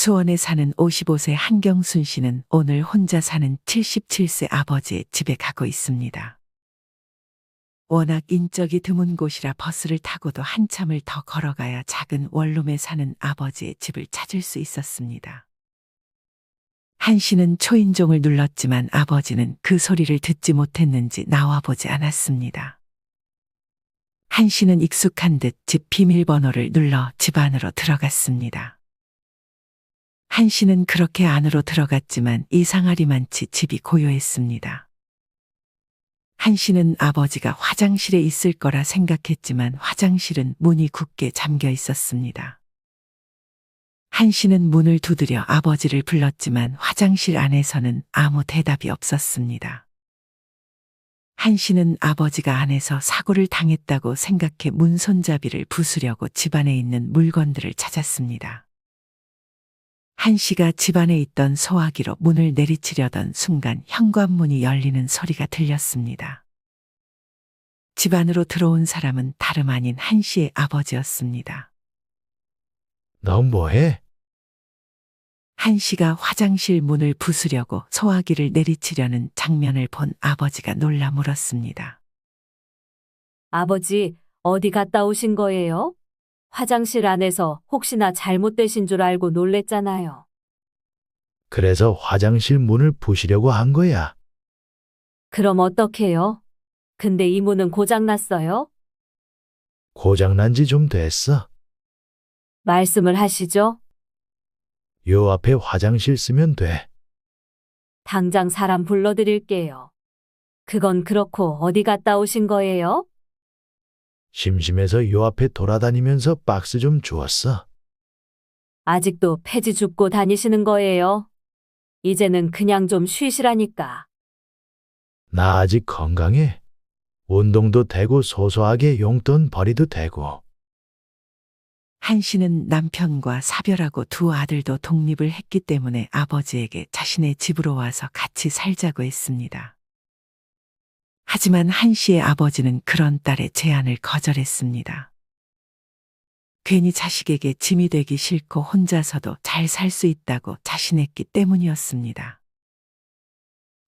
수원에 사는 55세 한경순 씨는 오늘 혼자 사는 77세 아버지의 집에 가고 있습니다. 워낙 인적이 드문 곳이라 버스를 타고도 한참을 더 걸어가야 작은 원룸에 사는 아버지의 집을 찾을 수 있었습니다. 한 씨는 초인종을 눌렀지만 아버지는 그 소리를 듣지 못했는지 나와보지 않았습니다. 한 씨는 익숙한 듯 집 비밀번호를 눌러 집 안으로 들어갔습니다. 한 씨는 그렇게 안으로 들어갔지만 이상하리만치 집이 고요했습니다. 한 씨는 아버지가 화장실에 있을 거라 생각했지만 화장실은 문이 굳게 잠겨 있었습니다. 한 씨는 문을 두드려 아버지를 불렀지만 화장실 안에서는 아무 대답이 없었습니다. 한 씨는 아버지가 안에서 사고를 당했다고 생각해 문 손잡이를 부수려고 집안에 있는 물건들을 찾았습니다. 한 씨가 집안에 있던 소화기로 문을 내리치려던 순간 현관문이 열리는 소리가 들렸습니다. 집 안으로 들어온 사람은 다름 아닌 한 씨의 아버지였습니다. 너 뭐해? 한 씨가 화장실 문을 부수려고 소화기를 내리치려는 장면을 본 아버지가 놀라 물었습니다. 아버지, 어디 갔다 오신 거예요? 화장실 안에서 혹시나 잘못되신 줄 알고 놀랬잖아요. 그래서 화장실 문을 부시려고 한 거야. 그럼 어떡해요? 근데 이 문은 고장났어요? 고장난 지 좀 됐어. 말씀을 하시죠. 요 앞에 화장실 쓰면 돼. 당장 사람 불러드릴게요. 그건 그렇고 어디 갔다 오신 거예요? 심심해서 요 앞에 돌아다니면서 박스 좀 주웠어. 아직도 폐지 줍고 다니시는 거예요? 이제는 그냥 좀 쉬시라니까. 나 아직 건강해. 운동도 되고 소소하게 용돈 벌이도 되고. 한 씨는 남편과 사별하고 두 아들도 독립을 했기 때문에 아버지에게 자신의 집으로 와서 같이 살자고 했습니다. 하지만 한 씨의 아버지는 그런 딸의 제안을 거절했습니다. 괜히 자식에게 짐이 되기 싫고 혼자서도 잘 살 수 있다고 자신했기 때문이었습니다.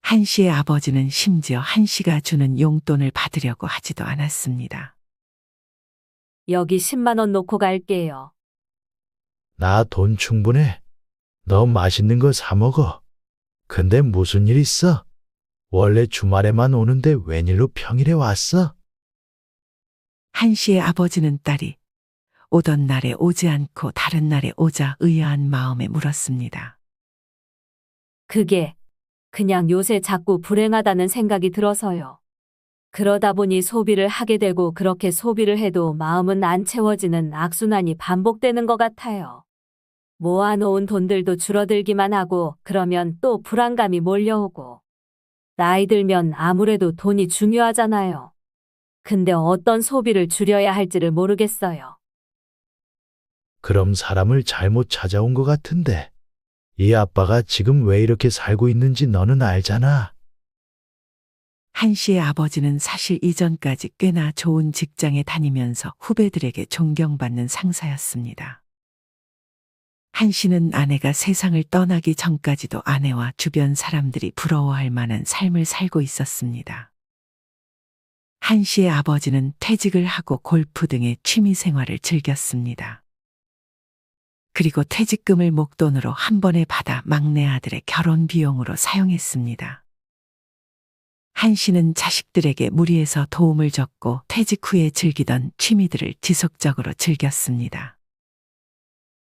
한 씨의 아버지는 심지어 한 씨가 주는 용돈을 받으려고 하지도 않았습니다. 여기 10만 원 놓고 갈게요. 나 돈 충분해. 너 맛있는 거 사 먹어. 근데 무슨 일 있어? 원래 주말에만 오는데 웬일로 평일에 왔어? 한 씨의 아버지는 딸이 오던 날에 오지 않고 다른 날에 오자 의아한 마음에 물었습니다. 그게 그냥 요새 자꾸 불행하다는 생각이 들어서요. 그러다 보니 소비를 하게 되고 그렇게 소비를 해도 마음은 안 채워지는 악순환이 반복되는 것 같아요. 모아놓은 돈들도 줄어들기만 하고 그러면 또 불안감이 몰려오고 나이 들면 아무래도 돈이 중요하잖아요. 근데 어떤 소비를 줄여야 할지를 모르겠어요. 그럼 사람을 잘못 찾아온 것 같은데. 이 아빠가 지금 왜 이렇게 살고 있는지 너는 알잖아. 한 씨의 아버지는 사실 이전까지 꽤나 좋은 직장에 다니면서 후배들에게 존경받는 상사였습니다. 한 씨는 아내가 세상을 떠나기 전까지도 아내와 주변 사람들이 부러워할 만한 삶을 살고 있었습니다. 한 씨의 아버지는 퇴직을 하고 골프 등의 취미 생활을 즐겼습니다. 그리고 퇴직금을 목돈으로 한 번에 받아 막내 아들의 결혼 비용으로 사용했습니다. 한 씨는 자식들에게 무리해서 도움을 줬고 퇴직 후에 즐기던 취미들을 지속적으로 즐겼습니다.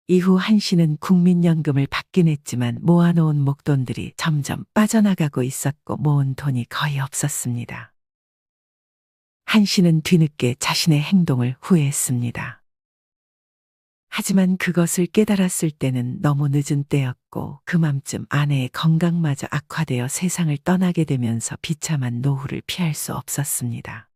이후 한 씨는 국민연금을 받긴 했지만 모아놓은 목돈들이 점점 빠져나가고 있었고 모은 돈이 거의 없었습니다. 한 씨는 뒤늦게 자신의 행동을 후회했습니다. 하지만 그것을 깨달았을 때는 너무 늦은 때였고 그맘쯤 아내의 건강마저 악화되어 세상을 떠나게 되면서 비참한 노후를 피할 수 없었습니다.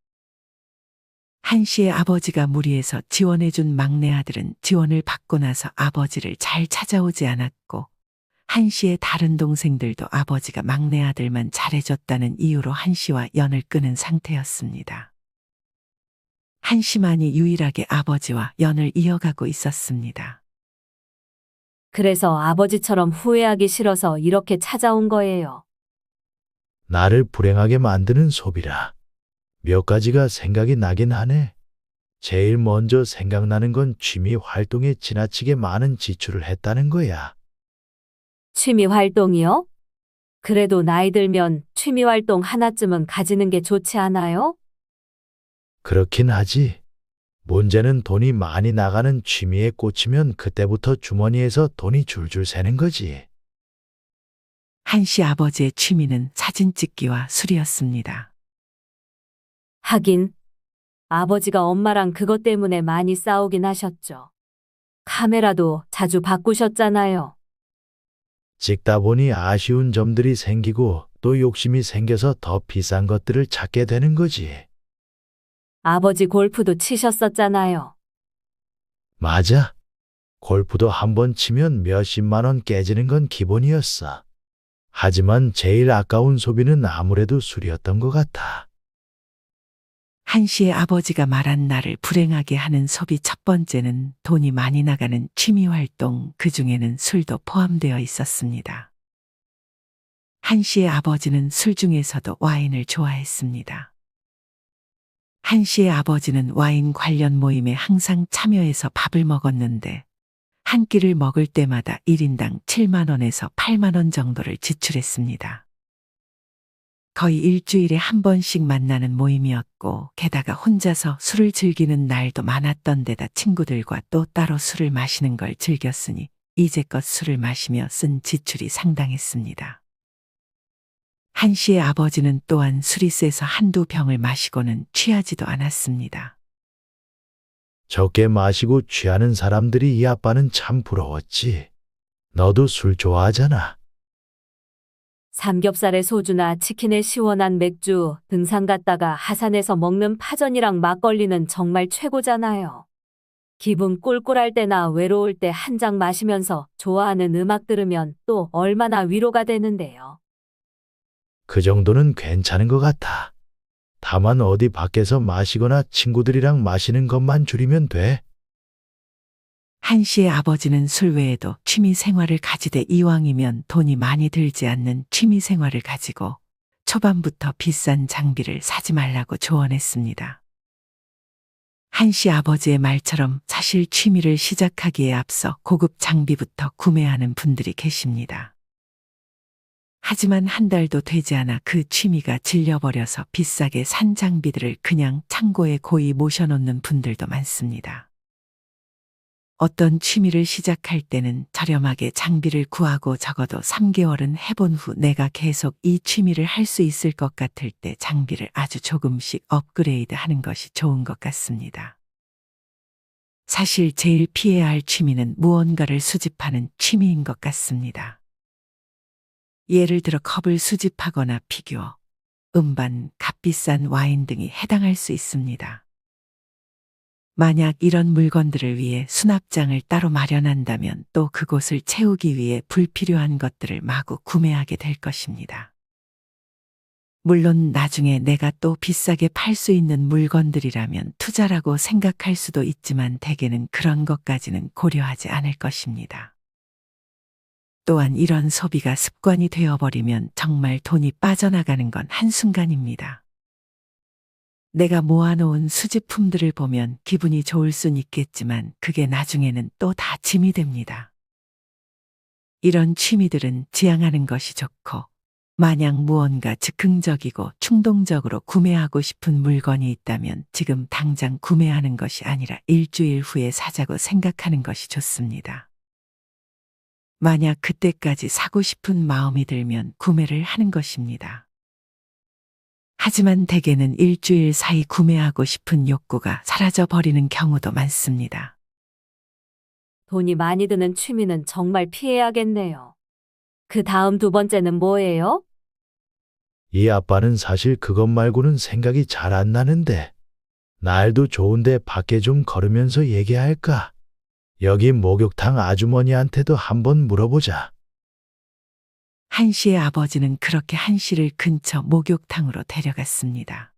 한 씨의 아버지가 무리해서 지원해준 막내 아들은 지원을 받고 나서 아버지를 잘 찾아오지 않았고 한 씨의 다른 동생들도 아버지가 막내 아들만 잘해줬다는 이유로 한 씨와 연을 끊은 상태였습니다. 한 씨만이 유일하게 아버지와 연을 이어가고 있었습니다. 그래서 아버지처럼 후회하기 싫어서 이렇게 찾아온 거예요. 나를 불행하게 만드는 소비라. 몇 가지가 생각이 나긴 하네. 제일 먼저 생각나는 건 취미 활동에 지나치게 많은 지출을 했다는 거야. 취미 활동이요? 그래도 나이 들면 취미 활동 하나쯤은 가지는 게 좋지 않아요? 그렇긴 하지. 문제는 돈이 많이 나가는 취미에 꽂히면 그때부터 주머니에서 돈이 줄줄 새는 거지. 한씨 아버지의 취미는 사진 찍기와 술이었습니다. 하긴, 아버지가 엄마랑 그것 때문에 많이 싸우긴 하셨죠. 카메라도 자주 바꾸셨잖아요. 찍다 보니 아쉬운 점들이 생기고 또 욕심이 생겨서 더 비싼 것들을 찾게 되는 거지. 아버지 골프도 치셨었잖아요. 맞아. 골프도 한 번 치면 몇십만 원 깨지는 건 기본이었어. 하지만 제일 아까운 소비는 아무래도 술이었던 것 같아. 한씨의 아버지가 말한 나를 불행하게 하는 소비 첫 번째는 돈이 많이 나가는 취미 활동, 그 중에는 술도 포함되어 있었습니다. 한씨의 아버지는 술 중에서도 와인을 좋아했습니다. 한씨의 아버지는 와인 관련 모임에 항상 참여해서 밥을 먹었는데 한 끼를 먹을 때마다 1인당 7만 원에서 8만 원 정도를 지출했습니다. 거의 일주일에 한 번씩 만나는 모임이었고 게다가 혼자서 술을 즐기는 날도 많았던 데다 친구들과 또 따로 술을 마시는 걸 즐겼으니 이제껏 술을 마시며 쓴 지출이 상당했습니다. 한씨의 아버지는 또한 술이 세서 한두 병을 마시고는 취하지도 않았습니다. 적게 마시고 취하는 사람들이 이 아빠는 참 부러웠지. 너도 술 좋아하잖아. 삼겹살에 소주나 치킨에 시원한 맥주, 등산 갔다가 하산해서 먹는 파전이랑 막걸리는 정말 최고잖아요. 기분 꿀꿀할 때나 외로울 때 한 잔 마시면서 좋아하는 음악 들으면 또 얼마나 위로가 되는데요. 그 정도는 괜찮은 것 같아. 다만 어디 밖에서 마시거나 친구들이랑 마시는 것만 줄이면 돼. 한씨의 아버지는 술 외에도 취미 생활을 가지되 이왕이면 돈이 많이 들지 않는 취미 생활을 가지고 초반부터 비싼 장비를 사지 말라고 조언했습니다. 한씨 아버지의 말처럼 사실 취미를 시작하기에 앞서 고급 장비부터 구매하는 분들이 계십니다. 하지만 한 달도 되지 않아 그 취미가 질려버려서 비싸게 산 장비들을 그냥 창고에 고이 모셔놓는 분들도 많습니다. 어떤 취미를 시작할 때는 저렴하게 장비를 구하고 적어도 3개월은 해본 후 내가 계속 이 취미를 할 수 있을 것 같을 때 장비를 아주 조금씩 업그레이드 하는 것이 좋은 것 같습니다. 사실 제일 피해야 할 취미는 무언가를 수집하는 취미인 것 같습니다. 예를 들어 컵을 수집하거나 피규어, 음반, 값비싼 와인 등이 해당할 수 있습니다. 만약 이런 물건들을 위해 수납장을 따로 마련한다면 또 그곳을 채우기 위해 불필요한 것들을 마구 구매하게 될 것입니다. 물론 나중에 내가 또 비싸게 팔 수 있는 물건들이라면 투자라고 생각할 수도 있지만 대개는 그런 것까지는 고려하지 않을 것입니다. 또한 이런 소비가 습관이 되어버리면 정말 돈이 빠져나가는 건 한순간입니다. 내가 모아놓은 수집품들을 보면 기분이 좋을 순 있겠지만 그게 나중에는 또 다 짐이 됩니다. 이런 취미들은 지양하는 것이 좋고 만약 무언가 즉흥적이고 충동적으로 구매하고 싶은 물건이 있다면 지금 당장 구매하는 것이 아니라 일주일 후에 사자고 생각하는 것이 좋습니다. 만약 그때까지 사고 싶은 마음이 들면 구매를 하는 것입니다. 하지만 대개는 일주일 사이 구매하고 싶은 욕구가 사라져 버리는 경우도 많습니다. 돈이 많이 드는 취미는 정말 피해야겠네요. 그 다음 두 번째는 뭐예요? 이 아빠는 사실 그것 말고는 생각이 잘 안 나는데. 날도 좋은데 밖에 좀 걸으면서 얘기할까? 여기 목욕탕 아주머니한테도 한번 물어보자. 한씨의 아버지는 그렇게 한씨를 근처 목욕탕으로 데려갔습니다.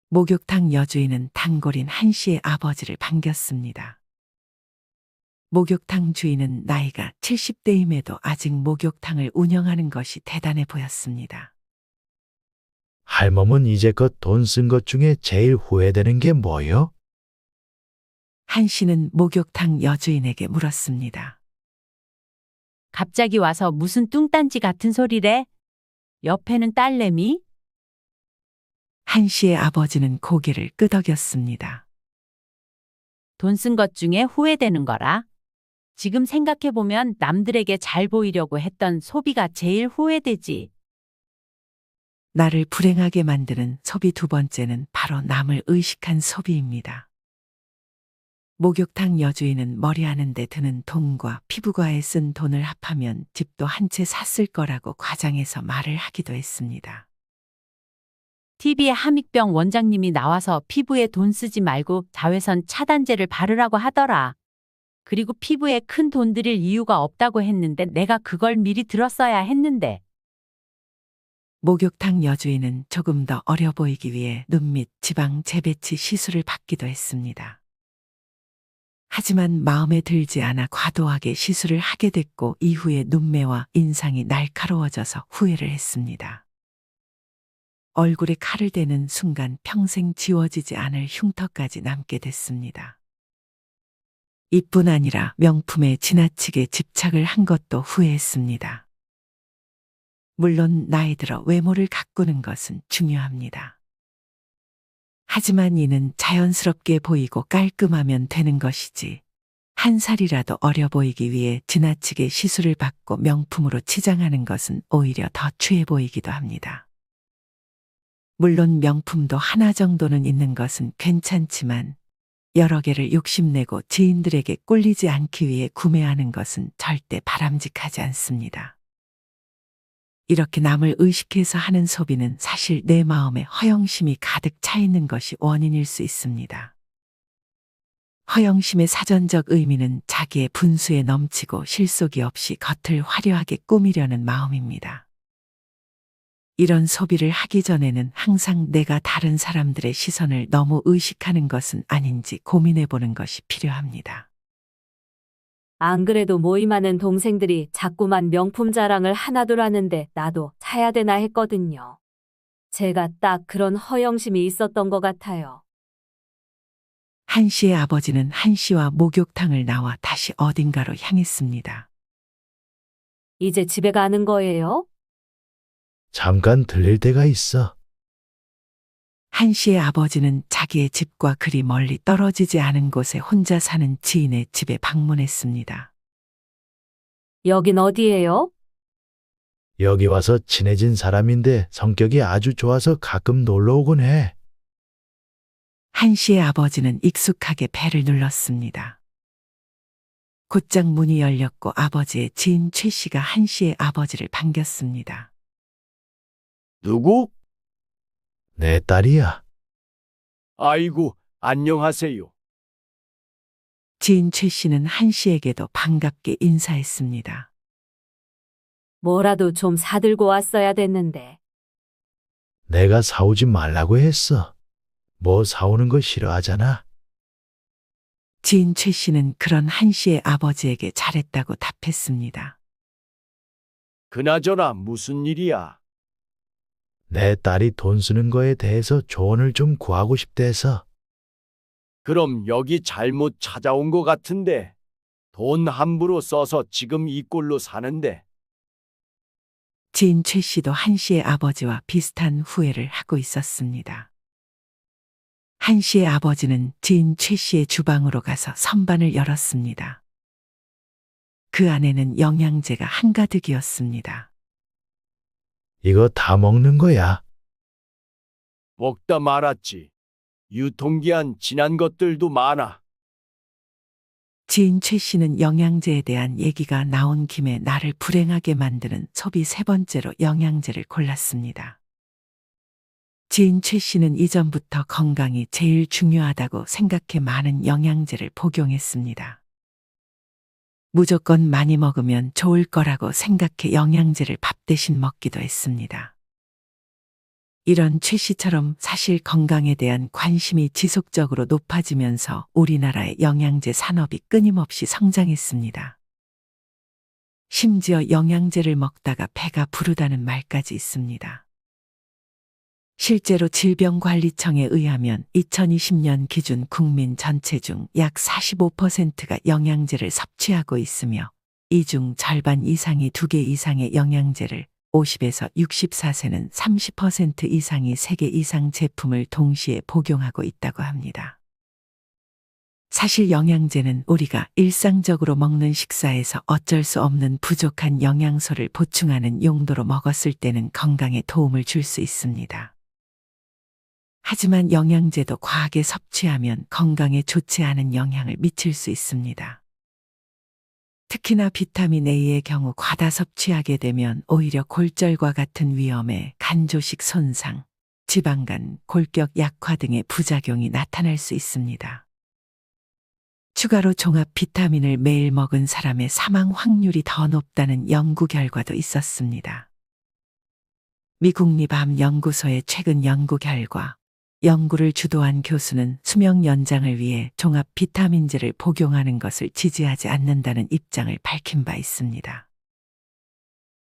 목욕탕 여주인은 단골인 한씨의 아버지를 반겼습니다. 목욕탕 주인은 나이가 70대임에도 아직 목욕탕을 운영하는 것이 대단해 보였습니다. 할멈은 이제껏 돈 쓴 것 중에 제일 후회되는 게 뭐요? 한 씨는 목욕탕 여주인에게 물었습니다. 갑자기 와서 무슨 뚱딴지 같은 소리래? 옆에는 딸내미? 한 씨의 아버지는 고개를 끄덕였습니다. 돈 쓴 것 중에 후회되는 거라. 지금 생각해보면 남들에게 잘 보이려고 했던 소비가 제일 후회되지. 나를 불행하게 만드는 소비 두 번째는 바로 남을 의식한 소비입니다. 목욕탕 여주인은 머리하는 데 드는 돈과 피부과에 쓴 돈을 합하면 집도 한 채 샀을 거라고 과장해서 말을 하기도 했습니다. TV에 함익병 원장님이 나와서 피부에 돈 쓰지 말고 자외선 차단제를 바르라고 하더라. 그리고 피부에 큰 돈 들일 이유가 없다고 했는데 내가 그걸 미리 들었어야 했는데. 목욕탕 여주인은 조금 더 어려 보이기 위해 눈 밑 지방 재배치 시술을 받기도 했습니다. 하지만 마음에 들지 않아 과도하게 시술을 하게 됐고 이후에 눈매와 인상이 날카로워져서 후회를 했습니다. 얼굴에 칼을 대는 순간 평생 지워지지 않을 흉터까지 남게 됐습니다. 이뿐 아니라 명품에 지나치게 집착을 한 것도 후회했습니다. 물론 나이 들어 외모를 가꾸는 것은 중요합니다. 하지만 이는 자연스럽게 보이고 깔끔하면 되는 것이지. 한 살이라도 어려 보이기 위해 지나치게 시술을 받고 명품으로 치장하는 것은 오히려 더 추해 보이기도 합니다. 물론 명품도 하나 정도는 있는 것은 괜찮지만 여러 개를 욕심내고 지인들에게 꼴리지 않기 위해 구매하는 것은 절대 바람직하지 않습니다. 이렇게 남을 의식해서 하는 소비는 사실 내 마음에 허영심이 가득 차 있는 것이 원인일 수 있습니다. 허영심의 사전적 의미는 자기의 분수에 넘치고 실속이 없이 겉을 화려하게 꾸미려는 마음입니다. 이런 소비를 하기 전에는 항상 내가 다른 사람들의 시선을 너무 의식하는 것은 아닌지 고민해 보는 것이 필요합니다. 안 그래도 모임하는 동생들이 자꾸만 명품 자랑을 하나둘 하는데 나도 사야 되나 했거든요. 제가 딱 그런 허영심이 있었던 것 같아요. 한 씨의 아버지는 한 씨와 목욕탕을 나와 다시 어딘가로 향했습니다. 이제 집에 가는 거예요? 잠깐 들릴 때가 있어. 한 씨의 아버지는 자기의 집과 그리 멀리 떨어지지 않은 곳에 혼자 사는 지인의 집에 방문했습니다. 여긴 어디예요? 여기 와서 친해진 사람인데 성격이 아주 좋아서 가끔 놀러 오곤 해. 한 씨의 아버지는 익숙하게 배를 눌렀습니다. 곧장 문이 열렸고 아버지의 지인 최 씨가 한 씨의 아버지를 반겼습니다. 누구? 내 딸이야. 아이고, 안녕하세요. 지인 최 씨는 한 씨에게도 반갑게 인사했습니다. 뭐라도 좀 사들고 왔어야 됐는데. 내가 사오지 말라고 했어. 뭐 사오는 거 싫어하잖아. 지인 최 씨는 그런 한 씨의 아버지에게 잘했다고 답했습니다. 그나저나 무슨 일이야? 내 딸이 돈 쓰는 거에 대해서 조언을 좀 구하고 싶대서. 그럼 여기 잘못 찾아온 것 같은데. 돈 함부로 써서 지금 이 꼴로 사는데. 지인 최 씨도 한 씨의 아버지와 비슷한 후회를 하고 있었습니다. 한 씨의 아버지는 지인 최 씨의 주방으로 가서 선반을 열었습니다. 그 안에는 영양제가 한가득이었습니다. 이거 다 먹는 거야. 먹다 말았지. 유통기한 지난 것들도 많아. 지인 최 씨는 영양제에 대한 얘기가 나온 김에 나를 불행하게 만드는 소비 세 번째로 영양제를 골랐습니다. 지인 최 씨는 이전부터 건강이 제일 중요하다고 생각해 많은 영양제를 복용했습니다. 무조건 많이 먹으면 좋을 거라고 생각해 영양제를 밥 대신 먹기도 했습니다. 이런 최 씨처럼 사실 건강에 대한 관심이 지속적으로 높아지면서 우리나라의 영양제 산업이 끊임없이 성장했습니다. 심지어 영양제를 먹다가 배가 부르다는 말까지 있습니다. 실제로 질병관리청에 의하면 2020년 기준 국민 전체 중 약 45%가 영양제를 섭취하고 있으며 이 중 절반 이상이 2개 이상의 영양제를, 50에서 64세는 30% 이상이 3개 이상 제품을 동시에 복용하고 있다고 합니다. 사실 영양제는 우리가 일상적으로 먹는 식사에서 어쩔 수 없는 부족한 영양소를 보충하는 용도로 먹었을 때는 건강에 도움을 줄 수 있습니다. 하지만 영양제도 과하게 섭취하면 건강에 좋지 않은 영향을 미칠 수 있습니다. 특히나 비타민 A의 경우 과다 섭취하게 되면 오히려 골절과 같은 위험에 간조식 손상, 지방간, 골격 약화 등의 부작용이 나타날 수 있습니다. 추가로 종합 비타민을 매일 먹은 사람의 사망 확률이 더 높다는 연구 결과도 있었습니다. 미 국립암연구소의 최근 연구 결과, 연구를 주도한 교수는 수명 연장을 위해 종합 비타민제를 복용하는 것을 지지하지 않는다는 입장을 밝힌 바 있습니다.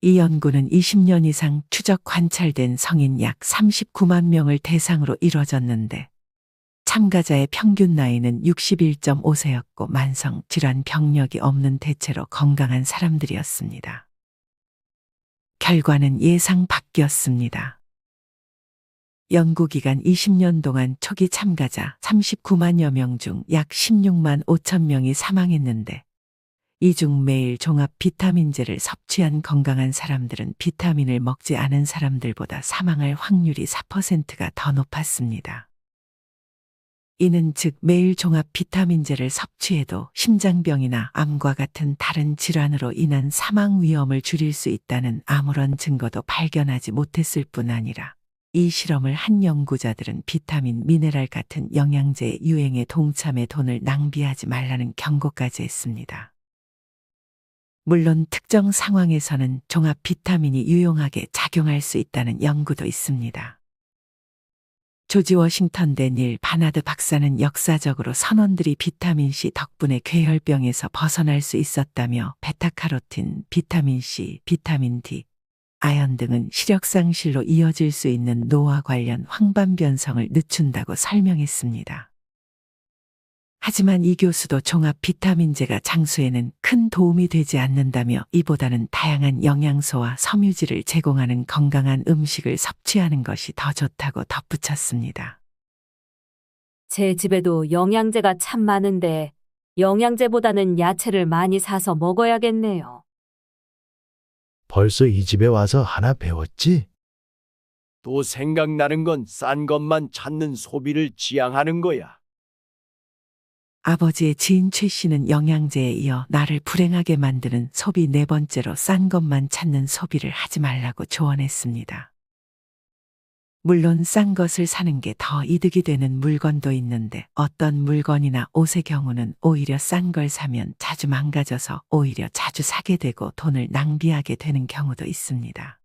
이 연구는 20년 이상 추적 관찰된 성인 약 39만 명을 대상으로 이뤄졌는데 참가자의 평균 나이는 61.5세였고 만성 질환 병력이 없는 대체로 건강한 사람들이었습니다. 결과는 예상 밖이었습니다. 연구기간 20년 동안 초기 참가자 39만여 명 중 약 16만 5천 명이 사망했는데 이 중 매일 종합 비타민제를 섭취한 건강한 사람들은 비타민을 먹지 않은 사람들보다 사망할 확률이 4%가 더 높았습니다. 이는 즉 매일 종합 비타민제를 섭취해도 심장병이나 암과 같은 다른 질환으로 인한 사망 위험을 줄일 수 있다는 아무런 증거도 발견하지 못했을 뿐 아니라 이 실험을 한 연구자들은 비타민, 미네랄 같은 영양제의 유행에 동참해 돈을 낭비하지 말라는 경고까지 했습니다. 물론 특정 상황에서는 종합 비타민이 유용하게 작용할 수 있다는 연구도 있습니다. 조지 워싱턴 대 닐 바나드 박사는 역사적으로 선원들이 비타민C 덕분에 괴혈병에서 벗어날 수 있었다며 베타카로틴, 비타민C, 비타민 D, 아연 등은 시력 상실로 이어질 수 있는 노화 관련 황반변성을 늦춘다고 설명했습니다. 하지만 이 교수도 종합 비타민제가 장수에는 큰 도움이 되지 않는다며 이보다는 다양한 영양소와 섬유질을 제공하는 건강한 음식을 섭취하는 것이 더 좋다고 덧붙였습니다. 제 집에도 영양제가 참 많은데 영양제보다는 야채를 많이 사서 먹어야겠네요. 벌써 이 집에 와서 하나 배웠지? 또 생각나는 건 싼 것만 찾는 소비를 지향하는 거야. 아버지의 지인 최 씨는 영양제에 이어 나를 불행하게 만드는 소비 4번째로 싼 것만 찾는 소비를 하지 말라고 조언했습니다. 물론 싼 것을 사는 게 더 이득이 되는 물건도 있는데 어떤 물건이나 옷의 경우는 오히려 싼 걸 사면 자주 망가져서 오히려 자주 사게 되고 돈을 낭비하게 되는 경우도 있습니다.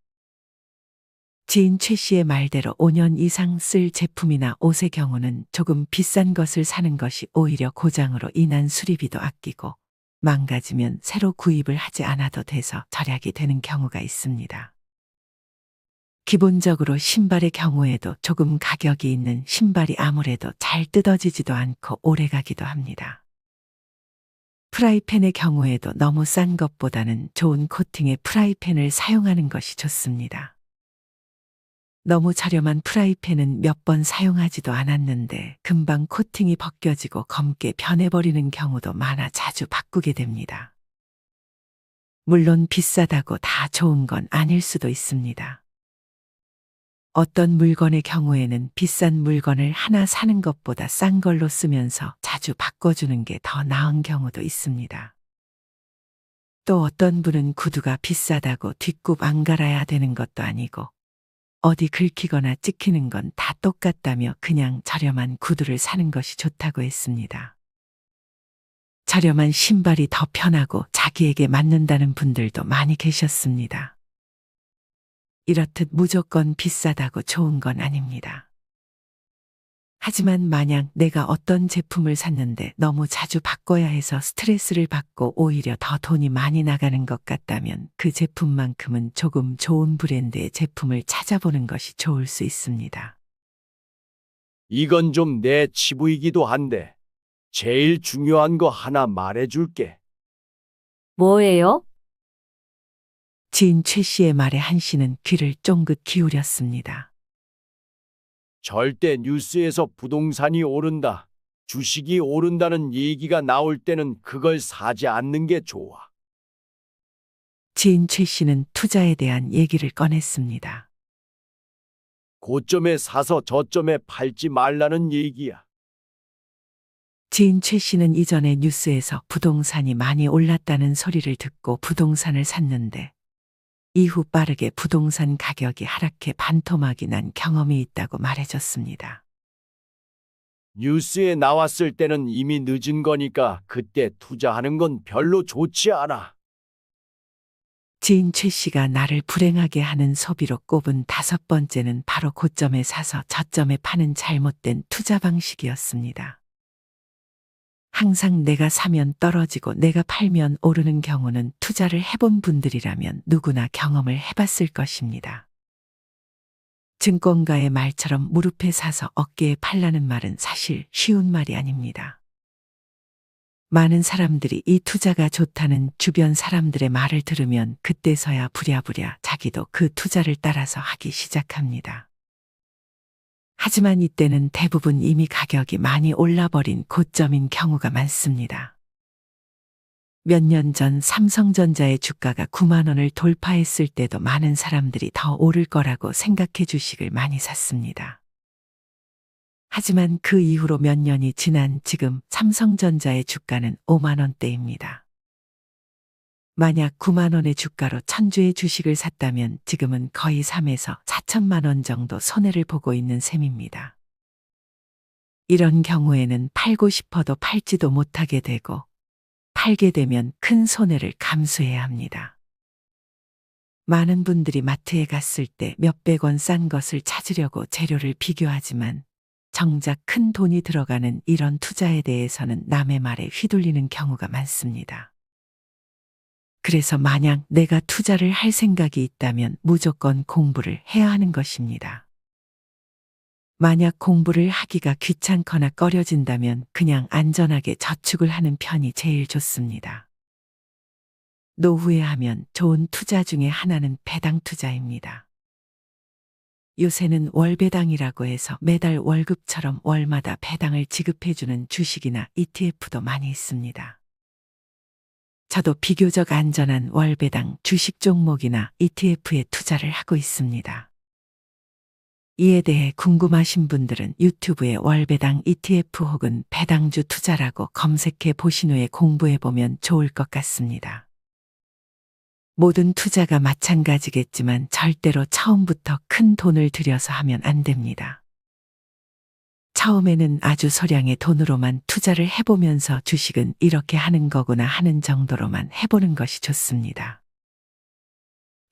지인 최 씨의 말대로 5년 이상 쓸 제품이나 옷의 경우는 조금 비싼 것을 사는 것이 오히려 고장으로 인한 수리비도 아끼고 망가지면 새로 구입을 하지 않아도 돼서 절약이 되는 경우가 있습니다. 기본적으로 신발의 경우에도 조금 가격이 있는 신발이 아무래도 잘 뜯어지지도 않고 오래가기도 합니다. 프라이팬의 경우에도 너무 싼 것보다는 좋은 코팅의 프라이팬을 사용하는 것이 좋습니다. 너무 저렴한 프라이팬은 몇 번 사용하지도 않았는데 금방 코팅이 벗겨지고 검게 변해버리는 경우도 많아 자주 바꾸게 됩니다. 물론 비싸다고 다 좋은 건 아닐 수도 있습니다. 어떤 물건의 경우에는 비싼 물건을 하나 사는 것보다 싼 걸로 쓰면서 자주 바꿔주는 게 더 나은 경우도 있습니다. 또 어떤 분은 구두가 비싸다고 뒷굽 안 갈아야 되는 것도 아니고 어디 긁히거나 찍히는 건 다 똑같다며 그냥 저렴한 구두를 사는 것이 좋다고 했습니다. 저렴한 신발이 더 편하고 자기에게 맞는다는 분들도 많이 계셨습니다. 이렇듯 무조건 비싸다고 좋은 건 아닙니다. 하지만 만약 내가 어떤 제품을 샀는데 너무 자주 바꿔야 해서 스트레스를 받고 오히려 더 돈이 많이 나가는 것 같다면 그 제품만큼은 조금 좋은 브랜드의 제품을 찾아보는 것이 좋을 수 있습니다. 이건 좀 내 치부이기도 한데 제일 중요한 거 하나 말해줄게. 뭐예요? 지인 최 씨의 말에 한 씨는 귀를 쫑긋 기울였습니다. 절대 뉴스에서 부동산이 오른다, 주식이 오른다는 얘기가 나올 때는 그걸 사지 않는 게 좋아. 지인 최 씨는 투자에 대한 얘기를 꺼냈습니다. 고점에 사서 저점에 팔지 말라는 얘기야. 지인 최 씨는 이전에 뉴스에서 부동산이 많이 올랐다는 소리를 듣고 부동산을 샀는데 이후 빠르게 부동산 가격이 하락해 반토막이 난 경험이 있다고 말해줬습니다. 뉴스에 나왔을 때는 이미 늦은 거니까 그때 투자하는 건 별로 좋지 않아. 지인 최 씨가 나를 불행하게 하는 소비로 꼽은 5번째는 바로 고점에 사서 저점에 파는 잘못된 투자 방식이었습니다. 항상 내가 사면 떨어지고 내가 팔면 오르는 경우는 투자를 해본 분들이라면 누구나 경험을 해봤을 것입니다. 증권가의 말처럼 무릎에 사서 어깨에 팔라는 말은 사실 쉬운 말이 아닙니다. 많은 사람들이 이 투자가 좋다는 주변 사람들의 말을 들으면 그때서야 부랴부랴 자기도 그 투자를 따라서 하기 시작합니다. 하지만 이때는 대부분 이미 가격이 많이 올라버린 고점인 경우가 많습니다. 몇 년 전 삼성전자의 주가가 9만 원을 돌파했을 때도 많은 사람들이 더 오를 거라고 생각해 주식을 많이 샀습니다. 하지만 그 이후로 몇 년이 지난 지금 삼성전자의 주가는 5만 원대입니다. 만약 9만 원의 주가로 1000주의 주식을 샀다면 지금은 거의 3에서 4천만 원 정도 손해를 보고 있는 셈입니다. 이런 경우에는 팔고 싶어도 팔지도 못하게 되고 팔게 되면 큰 손해를 감수해야 합니다. 많은 분들이 마트에 갔을 때 몇백 원 싼 것을 찾으려고 재료를 비교하지만 정작 큰 돈이 들어가는 이런 투자에 대해서는 남의 말에 휘둘리는 경우가 많습니다. 그래서 만약 내가 투자를 할 생각이 있다면 무조건 공부를 해야 하는 것입니다. 만약 공부를 하기가 귀찮거나 꺼려진다면 그냥 안전하게 저축을 하는 편이 제일 좋습니다. 노후에 하면 좋은 투자 중에 하나는 배당 투자입니다. 요새는 월배당이라고 해서 매달 월급처럼 월마다 배당을 지급해주는 주식이나 ETF도 많이 있습니다. 저도 비교적 안전한 월배당 주식 종목이나 ETF에 투자를 하고 있습니다. 이에 대해 궁금하신 분들은 유튜브에 월배당 ETF 혹은 배당주 투자라고 검색해 보신 후에 공부해 보면 좋을 것 같습니다. 모든 투자가 마찬가지겠지만 절대로 처음부터 큰 돈을 들여서 하면 안 됩니다. 처음에는 아주 소량의 돈으로만 투자를 해보면서 주식은 이렇게 하는 거구나 하는 정도로만 해보는 것이 좋습니다.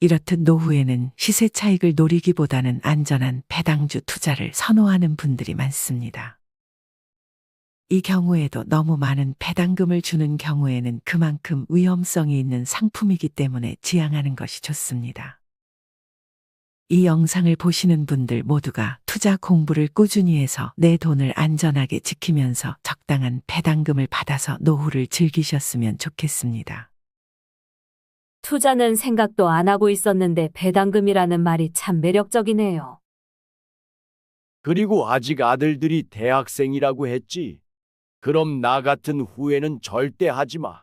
이렇듯 노후에는 시세 차익을 노리기보다는 안전한 배당주 투자를 선호하는 분들이 많습니다. 이 경우에도 너무 많은 배당금을 주는 경우에는 그만큼 위험성이 있는 상품이기 때문에 지양하는 것이 좋습니다. 이 영상을 보시는 분들 모두가 투자 공부를 꾸준히 해서 내 돈을 안전하게 지키면서 적당한 배당금을 받아서 노후를 즐기셨으면 좋겠습니다. 투자는 생각도 안 하고 있었는데 배당금이라는 말이 참 매력적이네요. 그리고 아직 아들들이 대학생이라고 했지. 그럼 나 같은 후회는 절대 하지 마.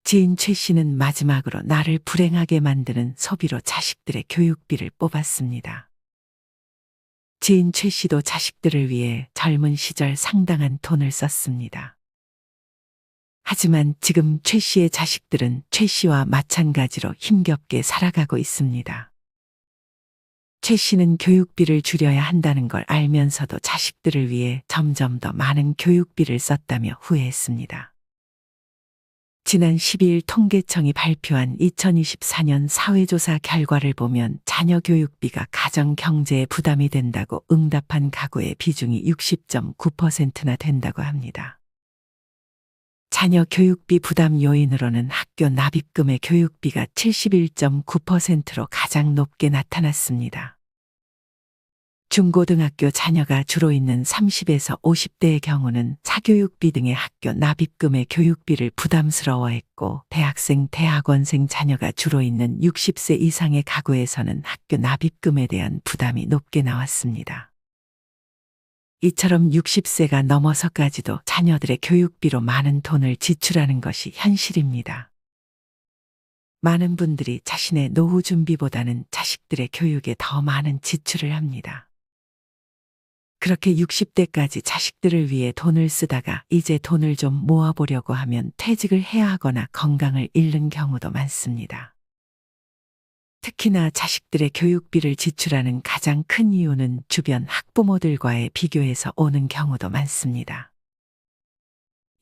지인 최 씨는 마지막으로 나를 불행하게 만드는 소비로 자식들의 교육비를 뽑았습니다. 지인 최 씨도 자식들을 위해 젊은 시절 상당한 돈을 썼습니다. 하지만 지금 최 씨의 자식들은 최 씨와 마찬가지로 힘겹게 살아가고 있습니다. 최 씨는 교육비를 줄여야 한다는 걸 알면서도 자식들을 위해 점점 더 많은 교육비를 썼다며 후회했습니다. 지난 12일 통계청이 발표한 2024년 사회조사 결과를 보면 자녀 교육비가 가정 경제에 부담이 된다고 응답한 가구의 비중이 60.9%나 된다고 합니다. 자녀 교육비 부담 요인으로는 학교 납입금의 교육비가 71.9%로 가장 높게 나타났습니다. 중고등학교 자녀가 주로 있는 30에서 50대의 경우는 사교육비 등의 학교 납입금의 교육비를 부담스러워했고, 대학생, 대학원생 자녀가 주로 있는 60세 이상의 가구에서는 학교 납입금에 대한 부담이 높게 나왔습니다. 이처럼 60세가 넘어서까지도 자녀들의 교육비로 많은 돈을 지출하는 것이 현실입니다. 많은 분들이 자신의 노후 준비보다는 자식들의 교육에 더 많은 지출을 합니다. 그렇게 60대까지 자식들을 위해 돈을 쓰다가 이제 돈을 좀 모아보려고 하면 퇴직을 해야 하거나 건강을 잃는 경우도 많습니다. 특히나 자식들의 교육비를 지출하는 가장 큰 이유는 주변 학부모들과의 비교에서 오는 경우도 많습니다.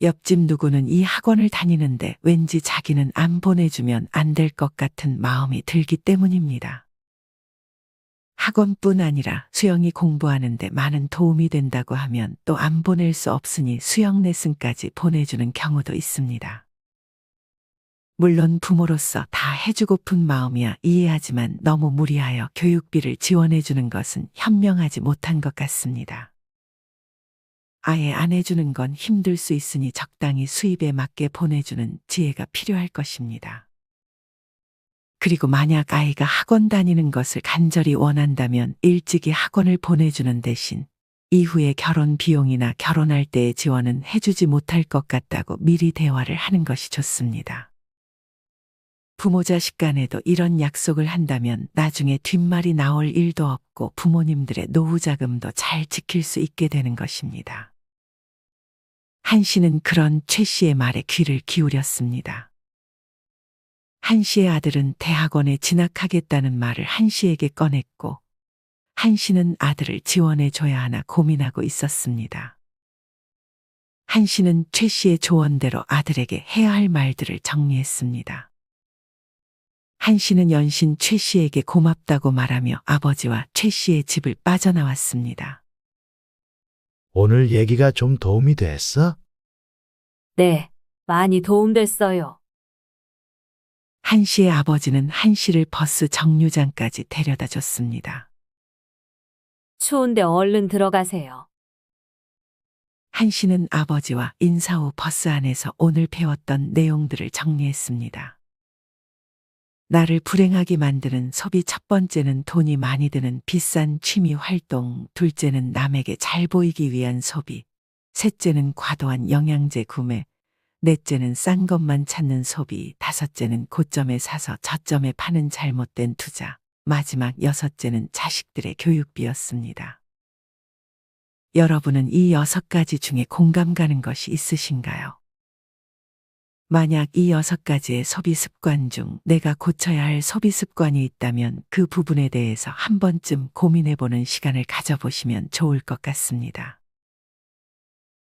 옆집 누구는 이 학원을 다니는데 왠지 자기는 안 보내주면 안 될 것 같은 마음이 들기 때문입니다. 학원뿐 아니라 수영이 공부하는데 많은 도움이 된다고 하면 또 안 보낼 수 없으니 수영 레슨까지 보내주는 경우도 있습니다. 물론 부모로서 다 해주고픈 마음이야 이해하지만 너무 무리하여 교육비를 지원해주는 것은 현명하지 못한 것 같습니다. 아예 안 해주는 건 힘들 수 있으니 적당히 수입에 맞게 보내주는 지혜가 필요할 것입니다. 그리고 만약 아이가 학원 다니는 것을 간절히 원한다면 일찍이 학원을 보내주는 대신 이후에 결혼 비용이나 결혼할 때의 지원은 해주지 못할 것 같다고 미리 대화를 하는 것이 좋습니다. 부모 자식 간에도 이런 약속을 한다면 나중에 뒷말이 나올 일도 없고 부모님들의 노후 자금도 잘 지킬 수 있게 되는 것입니다. 한 씨는 그런 최 씨의 말에 귀를 기울였습니다. 한 씨의 아들은 대학원에 진학하겠다는 말을 한 씨에게 꺼냈고, 한 씨는 아들을 지원해 줘야 하나 고민하고 있었습니다. 한 씨는 최 씨의 조언대로 아들에게 해야 할 말들을 정리했습니다. 한 씨는 연신 최 씨에게 고맙다고 말하며 아버지와 최 씨의 집을 빠져나왔습니다. 오늘 얘기가 좀 도움이 됐어? 네, 많이 도움됐어요. 한 씨의 아버지는 한 씨를 버스 정류장까지 데려다 줬습니다. 추운데 얼른 들어가세요. 한 씨는 아버지와 인사 후 버스 안에서 오늘 배웠던 내용들을 정리했습니다. 나를 불행하게 만드는 소비 첫 번째는 돈이 많이 드는 비싼 취미 활동, 둘째는 남에게 잘 보이기 위한 소비, 셋째는 과도한 영양제 구매, 넷째는 싼 것만 찾는 소비, 다섯째는 고점에 사서 저점에 파는 잘못된 투자, 마지막 여섯째는 자식들의 교육비였습니다. 여러분은 이 6가지 중에 공감 가는 것이 있으신가요? 만약 이 6가지의 소비 습관 중 내가 고쳐야 할 소비 습관이 있다면 그 부분에 대해서 한 번쯤 고민해보는 시간을 가져보시면 좋을 것 같습니다.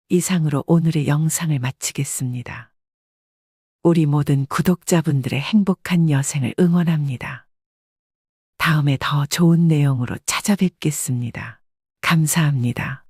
이상으로 오늘의 영상을 마치겠습니다. 우리 모든 구독자분들의 행복한 여생을 응원합니다. 다음에 더 좋은 내용으로 찾아뵙겠습니다. 감사합니다.